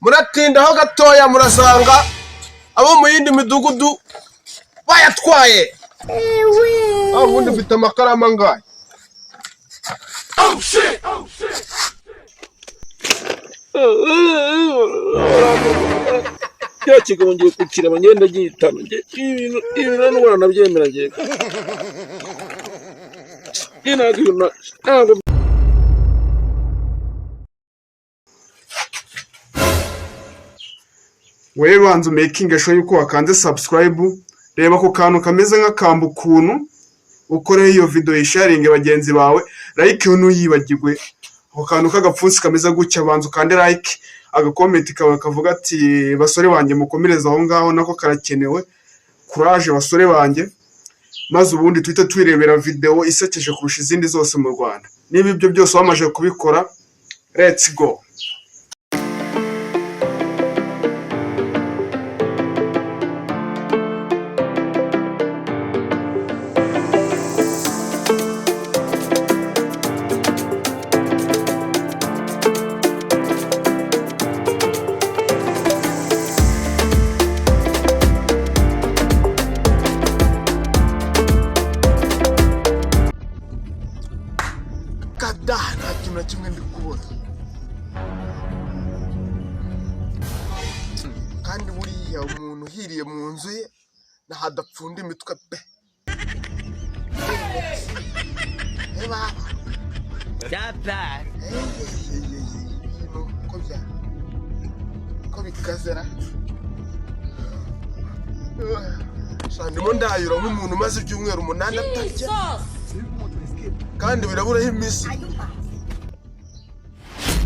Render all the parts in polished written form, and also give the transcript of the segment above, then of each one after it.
muratindaho gatoya murasanga abo mu yindi midugudu bayatwaye. Ubundi mfite amakarama angahe? cya kigabo ngiye kukireba ngenda gihitana ibintu n'ubona nabyemera ngiye ntabwo wewe banza making sure yuko wakanze subscribe, reba ko kantu kameze nk'akamba ukuntu ukoreye iyo video isharinge bagenzi bawe, like ntuyibagirwe ako kantu k'agapfunsi kameze gutya, banza ukande like, agakomenti kawe kavuga ati basore banjye mukomereza aho ngaho nako karakenewe, courage basore banjye, maze ubundi twite twirebera video isekeje kurusha izindi zose mu Rwanda. Niba ibyo byose wamaje kubikora, let's go. Nta kintu na kimwe ndi kubona, kandi buriya umuntu uhiriye mu nzu ye ntahadapfunda imitwe pe. Ko bikazera ndimo ndayura nk'umuntu umaze ibyumweru 8 atarya, kandi biraburaho iminsi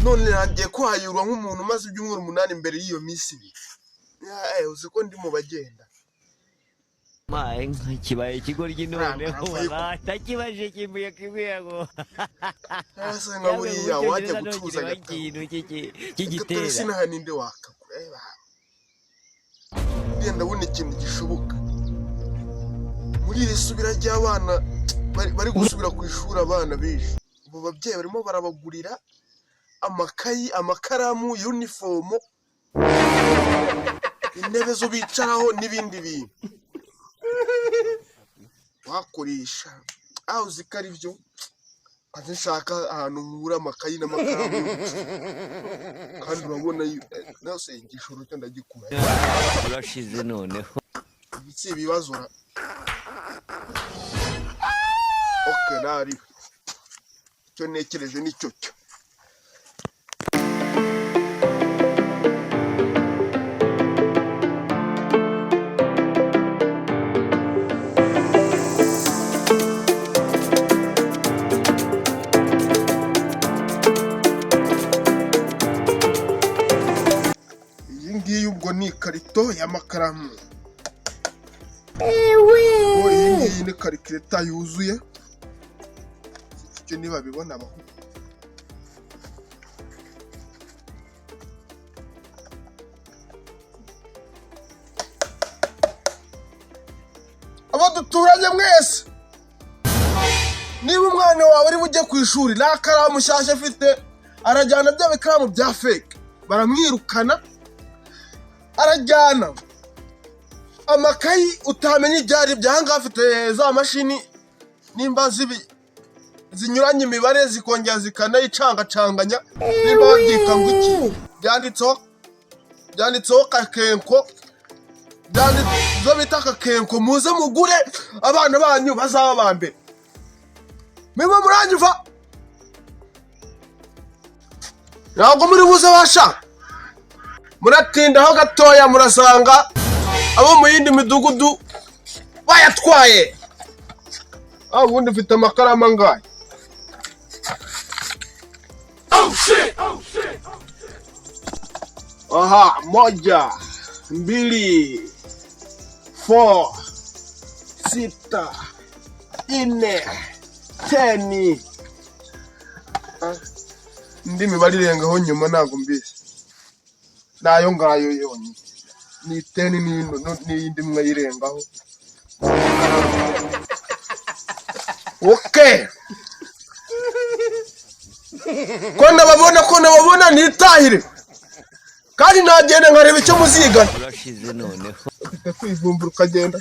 none nagiye kwayurwa nk'umuntu umaze ibyumweru 8 imbere y'iyo minsi ibiri. Uzi ko ndi mu bagenda kibaye ikigoryi noneho takibaje kimbuye ngo ese nka buriya wajya gucuruza ikintu cy'igitera sinaha ninde wakakureba genda bune ikintu gishoboka muri iri subira ry'abana bari gusubira ku ishuri. Abana bishe ubu babyeyi barimo barabagurira amakayi, amakaramu, uniform, intebe zo bicaraho n'ibindi bintu wakoresha. Uzi ko ari byo kandi nshaka ahantu nkura amakayi n'amakaramu, kandi urabona nase igishoro cyo ndagikura urashize noneho ibitsi ibibazo. Okay, nari cyo nekereje nicyo cyo. Iyi ngiyi ubwo ni ikarito y'amakaramu. Iyi ngiyi ni karikireta yuzuye. Icyo niba bibona abaho abo duturanye mwese, niba umwana wawe ari bujye ku ishuri nta karamu nshyashya afite, arajyana bya bikaramu bya fake, baramwirukana. Arajyana amakayi utamenya ibyari byanga, afite za mashini nimba zinyuranye imibare zikongera zikanayicangacanganya, nimba babyita ngo iki, byanditseho kakenko, byanditseho bita kakenko. Muze mugure abana banyu bazaba ba mbere. Mwe muranyumva? Ntabwo muri buze basha, muratindaho gatoya murasanga abo mu yindi midugudu bayatwaye. Ubundi mfite amakarama angahe? Aha, 1, 2, 4, 6, 4, 10. Indi mibare irengaho nyuma ntabwo mbizi, nayo ngayo yonyine ni 10 n'iyindi imwe irengaho. Okay, ko nababona nitahire. kandi nagenda nkareba icyo muzigana urashize noneho ufite kwivumbura ukagenda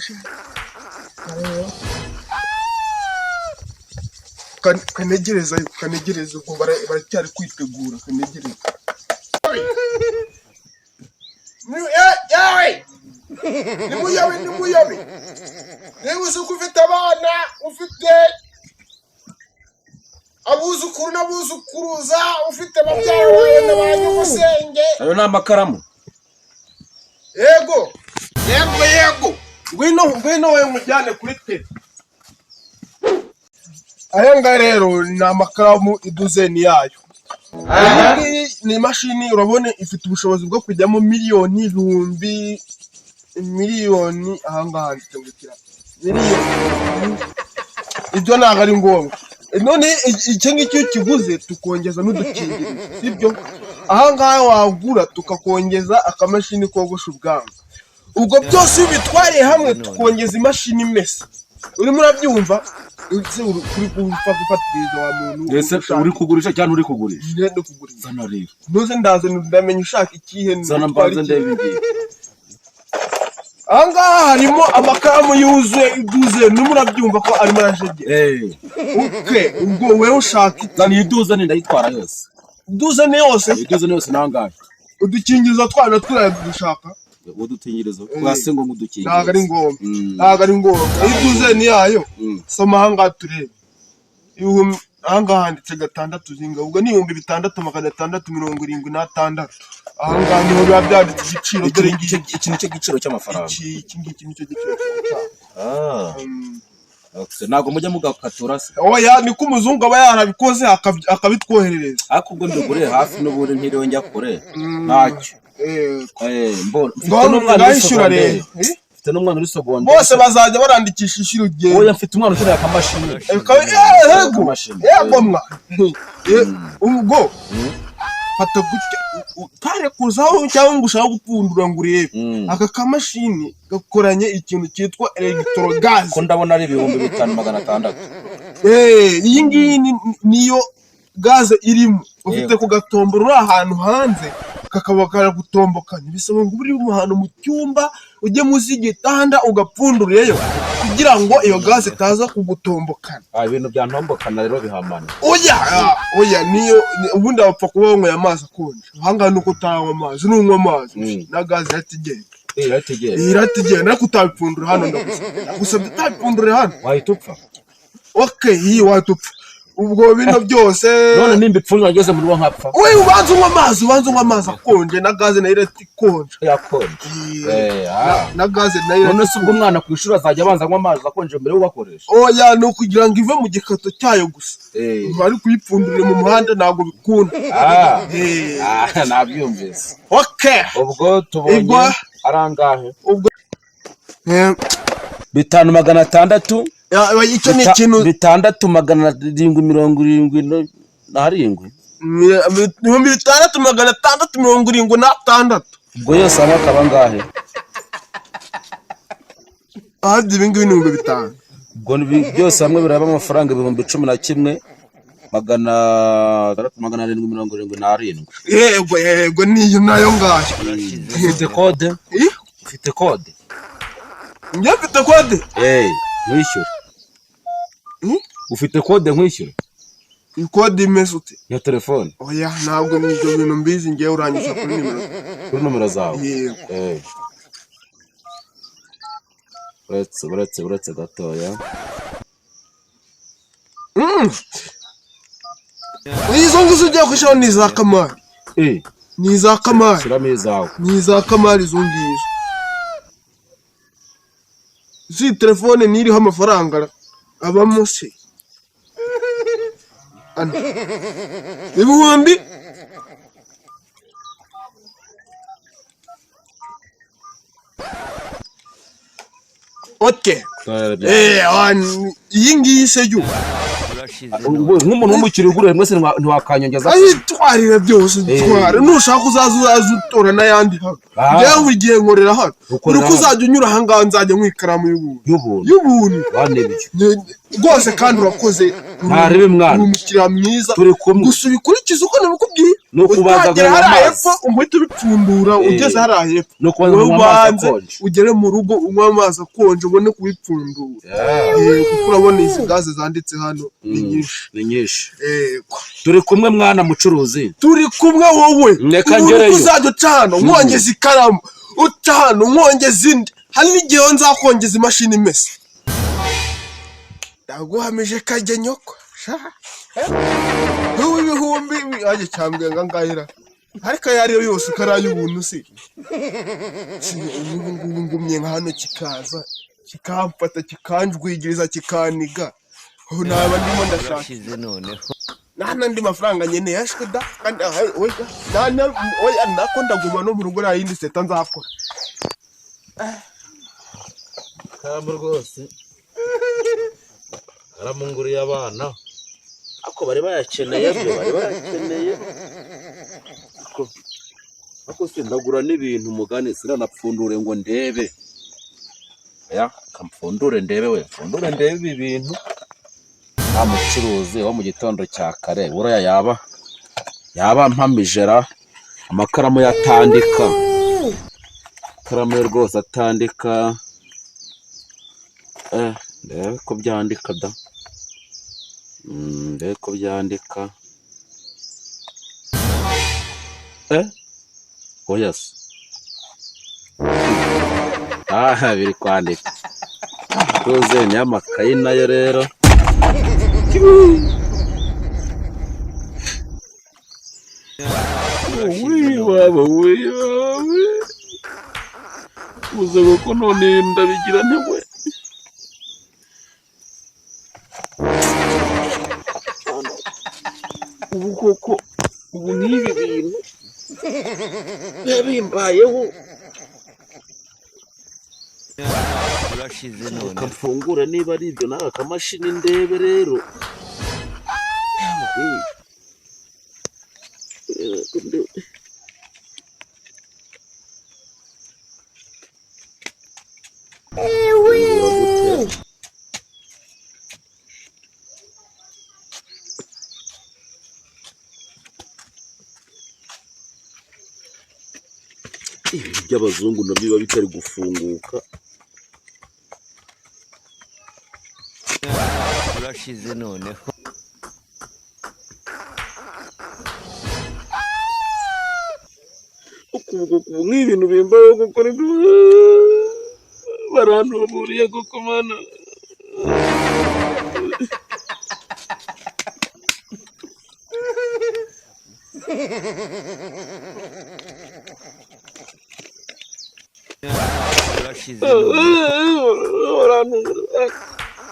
kanegereza ubwo baracyari kwitegura kanegereza yawe nimuyabe niba uzi ko ufite abana ufite abuzukuru n'abuzukuruza ufite babyara wawe n'abanyamusenge ayo ni amakaramu yego ngwino we mujyane kuri te aya ngaya rero ni amakaramu iduzeni yayo ni imashini urabona ifite ubushobozi bwo kujyamo miliyoni ibihumbi miliyoni ahangaha nditungukira miliyoni ibyo ntabwo ari ngombwa none icyo ngicyo kiguze tukongeza n'udukingirizo sibyo ahangaha wagura tukakongeza akamashini kogosha ubwanwa ubwo byose iyo bitwariye hamwe tukongeza imashini imesa urimo urabyumva uri gufatiriza wa muntu mbese uri kugurisha cyangwa uri kugurisha ngende kugurisha zana rero ntuze ndaza ndamenya ushaka ikihe zana mbanza ndebe ngiye ahangaha harimo amakaramu yuzuye iduze n'ubu urabyumva ko arimo arajegera ubwo wewe ushaka zana iyi duzane ndayitwara yose iduzane yose nangahe udukingirizo twana turadushaka udukingirizo twase ngo mudukingirizo ntabwo ari ngombwa iduzane yayo soma ahangaha turebe ahangaha handitse 6 zinga ubwo ni 6,676 ahangaha niho biba byanditse igiciro dore iki nicyo giciro cy'amafaranga iki nicyo giciro cy'amafaranga ntabwo mujya mugakatura se oya niko umuzungu aba yarabikoze akabitwoherereza ariko ubwo ndugure hafi n'ubundi ntiriwe njya kure ntacyo ngayishyura rero mfite n'umwana uri sogonderi bose bazajya barandikisha ishyura ugenda oya mfite umwana ukeneye akamashini yego mwa ubwo fata gutya utare kuzaho cyangwa ngo ushaka gupfundura ngo urebe aka kamashini gakoranye ikintu cyitwa electrogaz ko ndabona ari 5,600 iyi ngiyi niyo gaze irimo ufite ku gatombora uri ahantu hanze kakaba karagutombokanya bisaba ngo uri mu hantu mu cyumba ujye muzi igitanda ugapfundureyo kugira ngo iyo gaze itaza kugutombokana ibintu byantombokana rero bihamana oya niyo ubundi bapfa kuba banyweye amazi akonje ahangaha nuko utanywa amazi nunywa amazi na gaze iratigenda ariko utabipfundura hano ndagusabye utabipfundure hano wahita upfa iyi wahita upfa ubwo bino byose none nimba ipfunwe ageze muri wo nkapfa ubanza unywa amazi akonje na gaze nayo irakonje na gaze nayo none se ubwo umwana ku ishuri azajya abanza anywa amazi akonje mbere yo ugakoresha oya ni ukugira ngo ive mu gikato cyayo gusa bari kuyipfundurira mu muhanda ntabwo bikunda nabyumvise ubwo tubonye arangahe 5,600 icyo ni ikintu 6,777 6,676 ubwo yose hamwe akaba angahe ibi ngibi ni 5,000 ubwo byose hamwe biraba amafaranga 11,677 yego niyo nayo ngayo ufite kode njye mfite kode nkwishyure ufite kode nkwishyure ikode imeze ute ya telefone oya ntabwo n'ibyo bintu mbizi ngewe uranyisha kuri nomero zawe uretse gatoya izo ngizo ugiye kwishyura ni iza kamari ni iza kamari shyiramo izawe ni iza kamari izo ngizo si telefone n'iriho amafaranga abamo se ibihumbi iyi ngiyi se yo nk'umuntu w'umukiriya ugura mwese ntiwakanyongeza ayitwarira byose twara nushaka uzaza utora n'ayandi hano njyewe buri gihe nkorera hano uri ko uzajya unyura ahangaha nzajya nk'ikaramu y'ubuntu rwose kandi urakoze ntarebe mwana umukiriya mwiza turi kumwe gusa ubikurikiza uko nabikubwiye no kubaza utagera hariya hepfo uhita ubipfundura ugeze hariya hepfo no kubaza ubanze ugere mu rugo unywa amazi akonje ubone kubipfundura kuko urabona izi gaze zanditse hano ni nyinshi turi kumwe mwana mucuruzi turi kumwe wowe reka ngereyo uzajya uca hano nkongeza ikaramu uca hano nkongeza indi hari n'igihe nzakongeza imashini imesa ndaguhamije kajya nyoko n'ubu ibihumbi ajya cyambwe ngangahira ariko ayo ariyo yose ukaraye ubuntu si ubu ngubu ngumye nka hano kikaza kikamfata kikanjwigiriza kikaniga aho naba ndimo ndashaka nta n'andi mafaranga nkeneye ashwe da kandi oya nako ndaguma no mu rugo nta yindi seta nzakora kamba rwose aramunguriye abana ako bari bayakeneye ako sindagura n'ibintu mugane siranapfundure ngo ndebe ya kampfundure ndebe we pfundure ndebe ibintu nta mucuruzi wo mu gitondo cya kare buraya yaba mpamijera amakaramu yatandika ikaramu rwose atandika ndebe ko byandika da ndebe ko byandika oya se biri kwandika tuze ni amakayi nayo rero waba uze kuko none ndabigira ntewe ubu koko ubu n'ibi bintu bimbayeho kamfungura niba ari ibyo nawe akamashini ndebe rero by'abazungu nabyo biba bitari gufunguka urashize noneho nk'ibintu bimbaho kuko barantuburiye kuko mana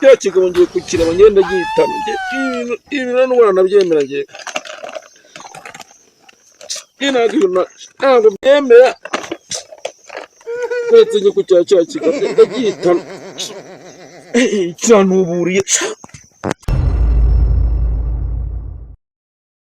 cya kigabo ngiye kukireba ngenda gihitana ibintu n'ubona nabyemera ngiye ntabwo byemera uretse njye ku cya kigabo ngenda gihitana cyanuburiye